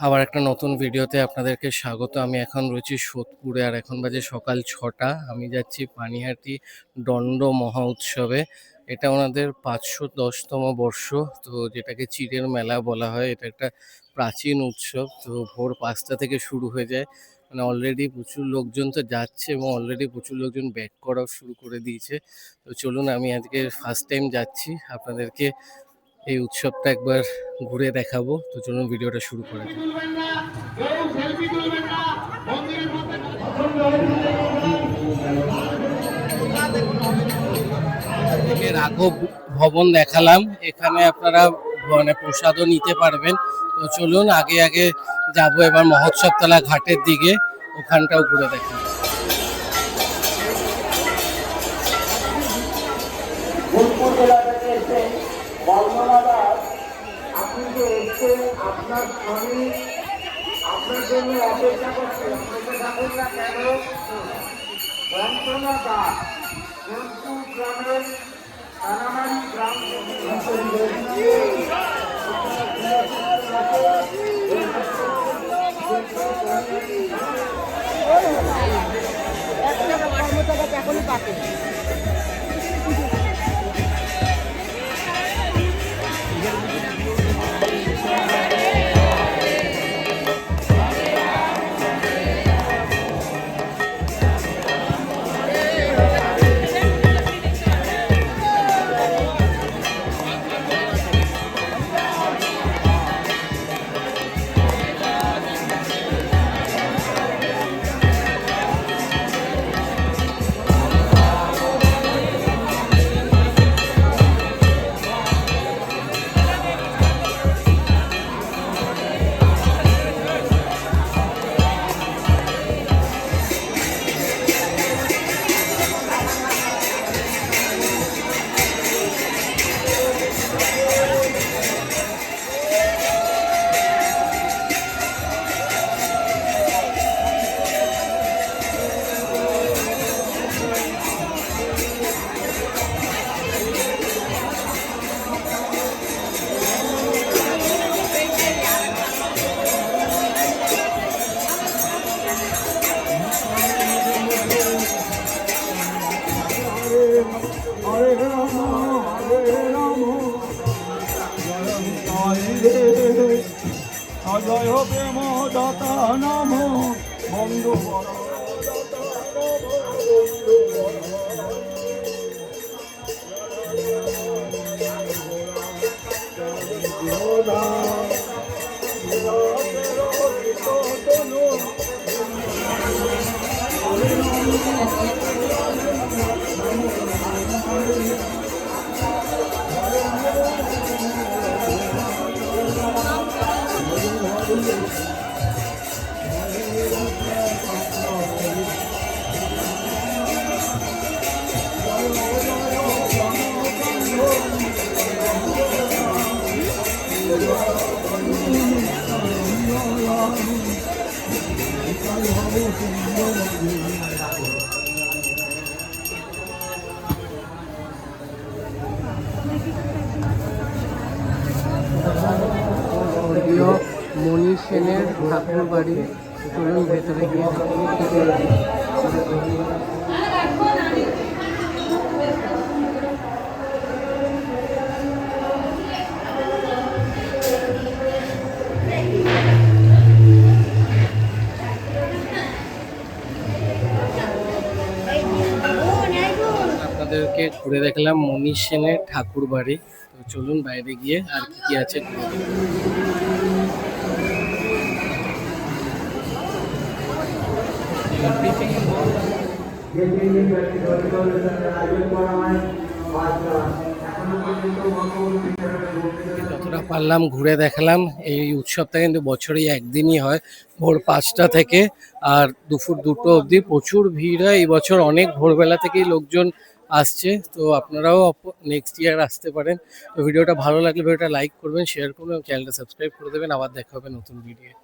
আবার একটা নতুন ভিডিওতে আপনাদেরকে স্বাগত। আমি এখন রয়েছি সোদপুরে, আর এখন বাজে সকাল 6টা। আমি যাচ্ছি পানিহাটি দণ্ড মহা উৎসবে। এটা ওনাদের 510তম বর্ষ, তো যেটাকে চিড়ের মেলা বলা হয়। এটা একটা প্রাচীন উৎসব, তো ভোর 5টা থেকে শুরু হয়ে যায়। মানে অলরেডি প্রচুর লোকজন তো যাচ্ছে এবং অলরেডি প্রচুর লোকজন ব্যাক করাও শুরু করে দিয়েছে। তো চলুন, আমি আজকে ফার্স্ট টাইম যাচ্ছি, আপনাদেরকে এই উৎসবটা একবার ঘুরে দেখাবো। তো চলুন ভিডিওটা শুরু করে দিই। রাঘব ভবন দেখালাম, এখানে আপনারা মানে প্রসাদও নিতে পারবেন। তো চলুন আগে আগে যাবো এবার মহোৎসবতলা ঘাটের দিকে, ওখানটাও ঘুরে দেখাবো। আপনি যে এসছেন, আপনার স্বামী আপনার জন্য অপেক্ষা করছেন। বসে থাকুন না কেন? বঞ্চনা দাস সোদপুর গ্রামের কানামারি গ্রাম এখনই পাবে। জয় হবে মদাতা নাম বন্ধু মণি সেনের ঠাকুর বাড়ি, চলুন ভেতরে গিয়ে আপনাদেরকে ঘুরে দেখলাম মণি সেনের ঠাকুর বাড়ি। তো চলুন বাইরে গিয়ে আর কি কি আছে ঘুরে দেখি। যতটা পারলাম ঘুরে দেখালাম। এই উৎসবটা কিন্তু বছরেই একদিনই হয়, ভোর 5টা থেকে আর দুপুর 2টো অবধি প্রচুর ভিড় হয়। এই বছর অনেক ভোরবেলা থেকেই লোকজন আসছে, তো আপনারাও নেক্সট ইয়ার আসতে পারেন। তো ভিডিওটা ভালো লাগলে ভিডিওটা লাইক করবেন, শেয়ার করবেন, চ্যানেলটা সাবস্ক্রাইব করে দেবেন। আবার দেখা হবে নতুন ভিডিও।